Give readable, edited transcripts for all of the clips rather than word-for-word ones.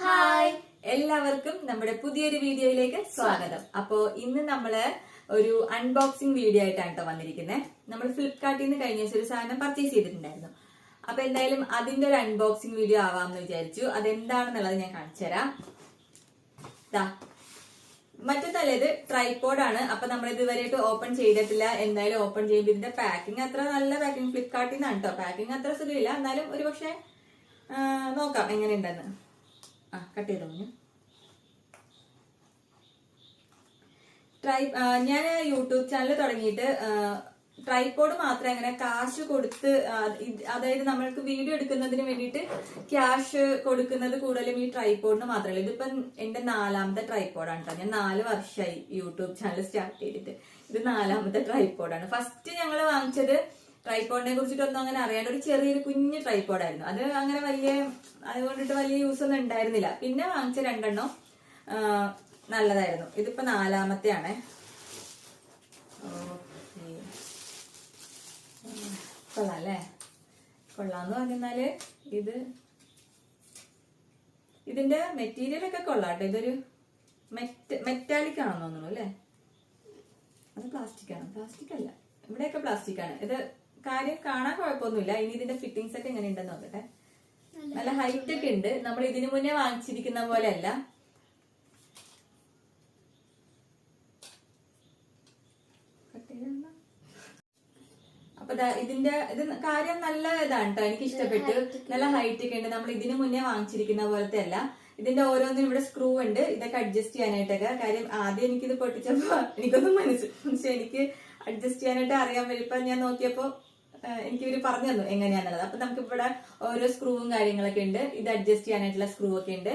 Hi, എല്ലാവർക്കും നമ്മുടെ പുതിയൊരു വീഡിയോയിലേക്ക് സ്വാഗതം. അപ്പോ ഇന്ന് നമ്മള് ഒരു അൺബോക്സിംഗ് വീഡിയോ ആയിട്ടാണ് കേട്ടോ വന്നിരിക്കുന്നത്. നമ്മൾ ഫ്ലിപ്കാർട്ടിൽ നിന്ന് കഴിഞ്ഞ ദിവസം ഒരു സാധനം പർച്ചേസ് ചെയ്തിട്ടുണ്ടായിരുന്നു. അപ്പൊ എന്തായാലും അതിന്റെ ഒരു അൺബോക്സിംഗ് വീഡിയോ ആവാമെന്ന് വിചാരിച്ചു. അതെന്താണെന്നുള്ളത് ഞാൻ കാണിച്ചു തരാം. മറ്റൊന്നല്ല, ഇത് ട്രൈപോഡാണ്. അപ്പൊ നമ്മൾ ഇതുവരെയായിട്ട് ഓപ്പൺ ചെയ്തിട്ടില്ല. എന്തായാലും ഓപ്പൺ ചെയ്യുമ്പോൾ ഇതിന്റെ പാക്കിംഗ് അത്ര നല്ല പാക്കിംഗ് ഫ്ലിപ്കാർട്ടിൽ നിന്നാണ് കേട്ടോ. പാക്കിംഗ് അത്ര സുഖമില്ല, എന്നാലും ഒരു പക്ഷെ നോക്കാം എങ്ങനെയുണ്ടെന്ന്. കട്ട് ചെയ്തോ. ഞാൻ യൂട്യൂബ് ചാനൽ തുടങ്ങിയിട്ട് ട്രൈപോഡ് മാത്രമേ അങ്ങനെ കാശ് കൊടുത്ത്, അതായത് നമ്മൾക്ക് വീഡിയോ എടുക്കുന്നതിന് വേണ്ടിയിട്ട് ക്യാഷ് കൊടുക്കുന്നത് കൂടുതലും ഈ ട്രൈപോഡിന് മാത്രമല്ല. ഇതിപ്പം എന്റെ 4ാമത്തെ ട്രൈപോഡാണ് കേട്ടോ. ഞാൻ 4 വർഷമായി യൂട്യൂബ് ചാനൽ സ്റ്റാർട്ട് ചെയ്തിട്ട്. ഇത് 4ാമത്തെ ട്രൈപോഡാണ്. ഫസ്റ്റ് ഞങ്ങൾ വാങ്ങിച്ചത് ട്രൈപോഡിനെ കുറിച്ചിട്ടൊന്നും അങ്ങനെ അറിയാണ്ട് ഒരു ചെറിയൊരു കുഞ്ഞ് ട്രൈപോഡായിരുന്നു. അത് അങ്ങനെ അതുകൊണ്ടിട്ട് വലിയ യൂസ് ഒന്നും ഉണ്ടായിരുന്നില്ല. പിന്നെ വാങ്ങിച്ച 2 നല്ലതായിരുന്നു. ഇതിപ്പോ 4ാമത്തെ ആണ്. കൊള്ളാം അല്ലേ? കൊള്ളാന്ന് പറഞ്ഞാല് ഇതിന്റെ മെറ്റീരിയൽ ഒക്കെ കൊള്ളാട്ടോ. ഇതൊരു മെറ്റാലിക് ആണെന്ന് തോന്നുന്നു അല്ലേ? അത് പ്ലാസ്റ്റിക് ആണ്? പ്ലാസ്റ്റിക് അല്ല, ഇവിടെയൊക്കെ പ്ലാസ്റ്റിക് ആണ്. ഇത് കാര്യം കാണാൻ കുഴപ്പമൊന്നുമില്ല. ഇനി ഇതിന്റെ ഫിറ്റിംഗ്സ് ഒക്കെ എങ്ങനെ ഉണ്ടെന്ന് നോക്കട്ടെ. നല്ല ഹൈറ്റ് ഒക്കെ ഉണ്ട്. നമ്മൾ ഇതിനു മുന്നേ വാങ്ങിച്ചിരിക്കുന്ന പോലെ അല്ല. അപ്പൊ ഇത് കാര്യം നല്ല ഇതാണ് കേട്ടോ. എനിക്ക് ഇഷ്ടപ്പെട്ടു. നല്ല ഹൈറ്റ് ഒക്കെ ഉണ്ട്. നമ്മൾ ഇതിനു മുന്നേ വാങ്ങിച്ചിരിക്കുന്ന പോലത്തെ അല്ല. ഇതിന്റെ ഓരോന്നിനും ഇവിടെ സ്ക്രൂ ഉണ്ട്. ഇതൊക്കെ അഡ്ജസ്റ്റ് ചെയ്യാനായിട്ടൊക്കെ. കാര്യം ആദ്യം എനിക്കിത് പൊട്ടിച്ചപ്പോ എനിക്കൊന്നും പക്ഷെ എനിക്ക് അഡ്ജസ്റ്റ് ചെയ്യാനായിട്ട് അറിയാൻ പറ്റും. ഇപ്പൊ ഞാൻ നോക്കിയപ്പോ എനിക്ക് ഇവര് പറഞ്ഞു തന്നു എങ്ങനെയാന്നുള്ളത്. അപ്പൊ നമുക്ക് ഇവിടെ ഓരോ സ്ക്രൂവും കാര്യങ്ങളൊക്കെ ഉണ്ട്. ഇത് അഡ്ജസ്റ്റ് ചെയ്യാനായിട്ടുള്ള സ്ക്രൂ ഒക്കെ ഉണ്ട്.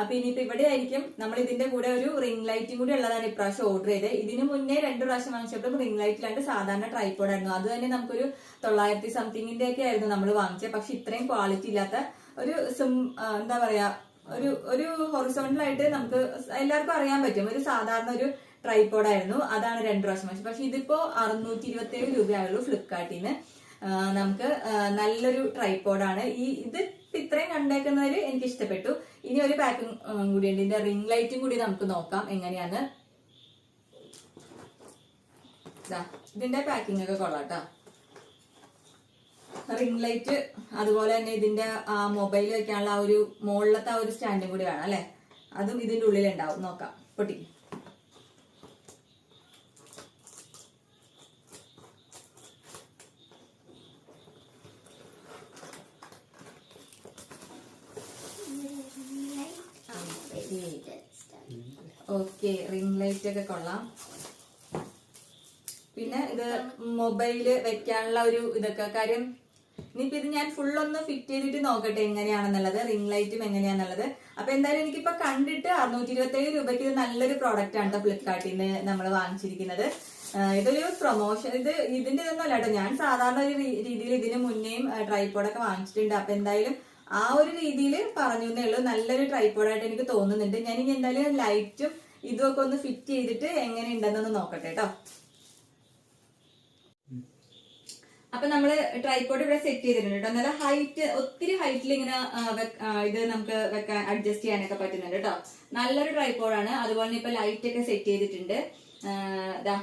അപ്പൊ ഇനിയിപ്പോ ഇവിടെ ആയിരിക്കും നമ്മൾ ഇതിന്റെ കൂടെ ഒരു റിംഗ് ലൈറ്റും കൂടി ഉള്ളതാണ് ഇപ്രാവശ്യം ഓർഡർ ചെയ്തത്. ഇതിനു മുന്നേ 2 പ്രാവശ്യം വാങ്ങിച്ചപ്പോൾ റിംഗ് ലൈറ്റിലാണ്ട് സാധാരണ ട്രൈപോഡ് ആയിരുന്നു. അത് തന്നെ നമുക്കൊരു 900 സംതിങ്ങിന്റെ ഒക്കെ ആയിരുന്നു നമ്മൾ വാങ്ങിച്ചത്. പക്ഷെ ഇത്രയും ക്വാളിറ്റി ഇല്ലാത്ത ഒരു എന്താ പറയാ, ഒരു ഹൊറിസോണ്ടൽ ആയിട്ട് നമുക്ക് എല്ലാവർക്കും അറിയാൻ പറ്റും ഒരു സാധാരണ ഒരു ട്രൈപോഡ് ആയിരുന്നു. അതാണ് 2 പ്രാവശ്യം വാങ്ങിച്ചത്. പക്ഷെ ഇതിപ്പോ 627 രൂപയായുള്ളൂ ഫ്ലിപ്കാർട്ടിൽ നിന്ന്. നമുക്ക് നല്ലൊരു ട്രൈപോഡാണ്. ഇത് ഇത്രയും കണ്ടേക്കുന്നതിൽ എനിക്ക് ഇഷ്ടപ്പെട്ടു. ഇനി ഒരു പാക്കിംഗ് കൂടി ഉണ്ട്. ഇതിന്റെ റിംഗ് ലൈറ്റും കൂടി നമുക്ക് നോക്കാം എങ്ങനെയാന്ന്. ഇതിന്റെ പാക്കിംഗ് ഒക്കെ കൊള്ളാട്ടോ. റിംഗ് ലൈറ്റ്, അതുപോലെ തന്നെ ഇതിന്റെ മൊബൈൽ വെക്കാനുള്ള ആ ഒരു മുകളിലത്തെ ആ ഒരു സ്റ്റാൻഡും കൂടി വേണം അല്ലെ? അതും ഇതിന്റെ ഉള്ളിൽ ഉണ്ടാവും. നോക്കാം. പൊട്ടി. ഓക്കെ, റിംഗ് ലൈറ്റ് ഒക്കെ കൊള്ളാം. പിന്നെ ഇത് മൊബൈല് വെക്കാനുള്ള ഒരു ഇതൊക്കെ. കാര്യം ഇനിയിപ്പോ ഇത് ഞാൻ ഫുള്ളൊന്ന് ഫിറ്റ് ചെയ്തിട്ട് നോക്കട്ടെ എങ്ങനെയാണെന്നുള്ളത്, റിംഗ് ലൈറ്റും എങ്ങനെയാന്നുള്ളത്. അപ്പൊ എന്തായാലും എനിക്കിപ്പോ കണ്ടിട്ട് 627 രൂപയ്ക്ക് ഇത് നല്ലൊരു പ്രോഡക്റ്റ് ആണ് ഫ്ലിപ്കാർട്ടിൽ നിന്ന് നമ്മൾ വാങ്ങിച്ചിരിക്കുന്നത്. ഇതൊരു പ്രൊമോഷൻ, ഇതിന്റെ ഇതൊന്നും അല്ല കേട്ടോ. ഞാൻ സാധാരണ ഒരു രീതിയിൽ ഇതിന് മുന്നേയും ട്രൈപോഡൊക്കെ വാങ്ങിച്ചിട്ടുണ്ട്. അപ്പൊ എന്തായാലും ആ ഒരു രീതിയിൽ പറഞ്ഞു എന്നേ ഉള്ളൂ. നല്ലൊരു ട്രൈപോഡായിട്ട് എനിക്ക് തോന്നുന്നുണ്ട്. ഞാൻ ഇനി എന്തായാലും ലൈറ്റും ഇതുമൊക്കെ ഒന്ന് ഫിറ്റ് ചെയ്തിട്ട് എങ്ങനെ ഉണ്ടെന്നൊന്ന് നോക്കട്ടെ കേട്ടോ. അപ്പൊ നമ്മള് ട്രൈപോഡ് ഇവിടെ സെറ്റ് ചെയ്തിട്ടുണ്ട് കേട്ടോ. നല്ല ഹൈറ്റ്, ഒത്തിരി ഹൈറ്റിൽ ഇങ്ങനെ ഇത് നമുക്ക് വെക്കാൻ അഡ്ജസ്റ്റ് ചെയ്യാനൊക്കെ പറ്റുന്നുണ്ട് കേട്ടോ. നല്ലൊരു ട്രൈപോഡാണ്. അതുപോലെ ഇപ്പൊ ലൈറ്റ് ഒക്കെ സെറ്റ് ചെയ്തിട്ടുണ്ട്.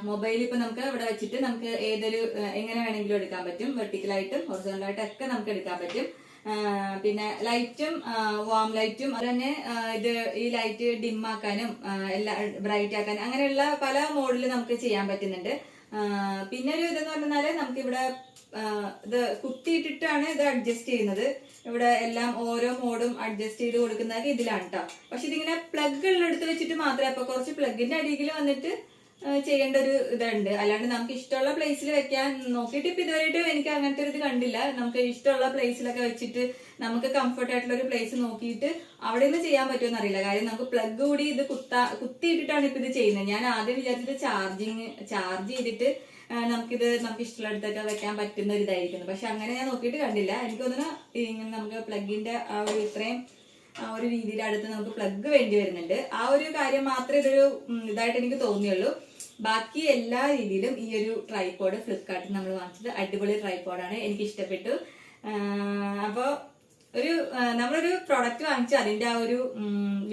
മൊബൈൽ ഇപ്പൊ നമുക്ക് ഇവിടെ വെച്ചിട്ട് നമുക്ക് എങ്ങനെ വേണമെങ്കിലും എടുക്കാൻ പറ്റും. വെർട്ടിക്കലായിട്ടും ഹൊറിസോണ്ടലായിട്ടും ഒക്കെ നമുക്ക് എടുക്കാൻ പറ്റും. പിന്നെ ലൈറ്റും വാം ലൈറ്റും അത് തന്നെ ഈ ലൈറ്റ് ഡിം ആക്കാനും ബ്രൈറ്റ് ആക്കാനും അങ്ങനെയുള്ള പല മോഡിൽ നമുക്ക് ചെയ്യാൻ പറ്റുന്നുണ്ട്. പിന്നെ ഒരു ഇതെന്ന് പറഞ്ഞാല് നമുക്കിവിടെ ഇത് കുത്തിയിട്ടിട്ടാണ് ഇത് അഡ്ജസ്റ്റ് ചെയ്യുന്നത്. ഇവിടെ എല്ലാം ഓരോ മോഡും അഡ്ജസ്റ്റ് ചെയ്ത് കൊടുക്കുന്നതൊക്കെ ഇതിലാണ് കേട്ടോ. പക്ഷെ ഇതിങ്ങനെ പ്ലഗ് ഉള്ളെടുത്ത് വെച്ചിട്ട് മാത്രമേ, അപ്പൊ കുറച്ച് പ്ലഗിന്റെ അടിയിൽ വന്നിട്ട് ചെയ്യേണ്ട ഒരു ഇതുണ്ട്. അല്ലാണ്ട് നമുക്ക് ഇഷ്ടമുള്ള പ്ലേസിൽ വെക്കാൻ നോക്കിയിട്ട് ഇപ്പൊ ഇതുവരെയായിട്ട് എനിക്ക് അങ്ങനത്തെ ഒരു ഇത് കണ്ടില്ല. നമുക്ക് ഇഷ്ടമുള്ള പ്ലേസിലൊക്കെ വെച്ചിട്ട് നമുക്ക് കംഫർട്ട് ആയിട്ടുള്ള ഒരു പ്ലേസ് നോക്കിയിട്ട് അവിടെ നിന്ന് ചെയ്യാൻ പറ്റുമെന്ന് അറിയില്ല. കാര്യം നമുക്ക് പ്ലഗ് കൂടി ഇത് കുത്തിയിട്ടിട്ടാണ് ഇപ്പൊ ഇത് ചെയ്യുന്നത്. ഞാൻ ആദ്യം വിചാരിച്ചത് ചാർജ് ചെയ്തിട്ട് നമുക്ക് ഇഷ്ടമുള്ളടത്തൊക്കെ വെക്കാൻ പറ്റുന്ന ഒരു ഇതായിരിക്കുന്നു. പക്ഷെ അങ്ങനെ ഞാൻ നോക്കിയിട്ട് കണ്ടില്ല. എനിക്ക് തോന്നുന്നു നമുക്ക് പ്ലഗിന്റെ ആ ഒരു ഇത്രയും ആ ഒരു രീതിയിൽ അടുത്ത് നമുക്ക് പ്ലഗ് വേണ്ടി വരുന്നുണ്ട്. ആ ഒരു കാര്യം മാത്രമേ ഇതൊരു ഇതായിട്ട് എനിക്ക് തോന്നിയുള്ളൂ. ബാക്കി എല്ലാ രീതിയിലും ഈ ഒരു ട്രൈപോഡ് ഫ്ലിപ്കാർട്ടിൽ നമ്മൾ വാങ്ങിച്ചത് അടിപൊളി ട്രൈപോഡാണ്. എനിക്ക് ഇഷ്ടപ്പെട്ടു. അപ്പോ നമ്മളൊരു പ്രോഡക്റ്റ് വാങ്ങിച്ചു അതിന്റെ ആ ഒരു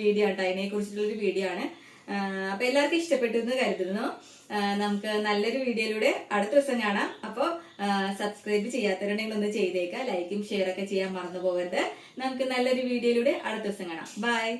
വീഡിയോ ആട്ടോ, അതിനെ കുറിച്ചിട്ടുള്ള ഒരു വീഡിയോ ആണ്. അപ്പൊ എല്ലാവർക്കും ഇഷ്ടപ്പെട്ടു എന്ന് കരുതുന്നു. നമുക്ക് നല്ലൊരു വീഡിയോയിലൂടെ അടുത്ത ദിവസം കാണാം. അപ്പോൾ സബ്സ്ക്രൈബ് ചെയ്യാത്തവരുണ്ടെങ്കിൽ ഒന്ന് ചെയ്തേക്കാം, ലൈക്കും ഷെയർ ഒക്കെ ചെയ്യാൻ മറന്നു പോകരുത്. നമുക്ക് നല്ലൊരു വീഡിയോയിലൂടെ അടുത്ത ദിവസം കാണാം. ബൈ.